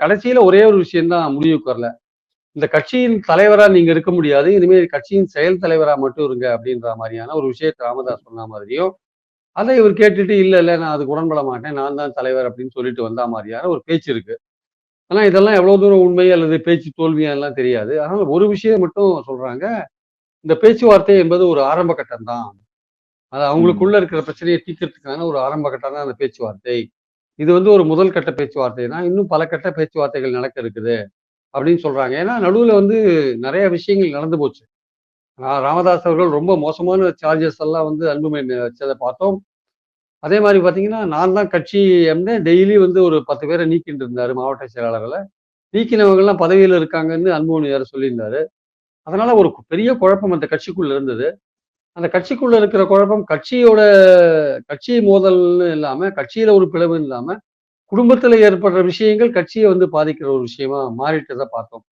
கடைசியில ஒரே ஒரு விஷயம் தான் முடிவுக்கு வரல. இந்த கட்சியின் தலைவரா நீங்க இருக்க முடியாது. இனிமேல் கட்சியின் செயல் தலைவரா மட்டும் இருங்க அப்படின்ற மாரியான ஒரு விஷயத்த ராமதாஸ் சொன்ன மாதிரியும், அத இவர் கேட்டுட்டு இல்ல, இல்ல நான் அதுக்கு உடன்பட மாட்டேன். நான் தான் தலைவர் அப்படின்னு சொல்லிட்டு வந்தா மாரியான ஒரு பேச்சு இருக்கு. ஆனா இதெல்லாம் எவ்வளவு தூரம் உண்மை அல்லது பேச்சு தோல்வியான்லாம் தெரியாது. ஆனா ஒரு விஷயம் மட்டும் சொல்றாங்க. இந்த பேச்சுவார்த்தை என்பது ஒரு ஆரம்ப கட்டம் தான். அது ம். அவங்களுக்குள்ள இருக்கிற பிரச்சனைய தீர்க்கிறதுக்கான ஒரு ஆரம்ப கட்டம் தான் அந்த பேச்சுவார்த்தை. இது வந்து ஒரு முதல் கட்ட பேச்சுவார்த்தை தான். இன்னும் பல கட்ட பேச்சுவார்த்தைகள் நடக்க இருக்குது அப்படின்னு சொல்றாங்க. ஏன்னா நடுவுல வந்து நெறைய விஷயங்கள் நடந்து போச்சு. ராமதாஸ் அவர்கள் ரொம்ப மோசமான சார்ஜஸ் எல்லாம் வந்து அன்புமணி மேல வச்சத பார்த்தோம். அதே மாரி பார்த்தீங்கன்னா, நான் தான் கட்சி எம்னு டெய்லி வந்து ஒரு 10 பேர நீக்கிட்டு இருந்தாரு மாவட்ட செயலாளர்கள. நீக்கினவங்கலாம் பதவியில இருக்காங்கன்னு அன்புமணி வேற சொல்லியிருந்தாரு. அதனால ஒரு பெரிய குழப்பம் அந்த கட்சிக்குள்ள இருந்தது. அந்த கட்சிக்குள்ள இருக்கிற குழப்பம் கட்சி மோதல்னு இல்லாம, கட்சியில ஒரு பிளவுன்னு இல்லாம, குடும்பத்தில ஏற்படுற விஷயங்கள் கட்சிய வந்து பாதிக்கிற ஒரு விஷயமா மாறிட்டத பார்த்தோம்.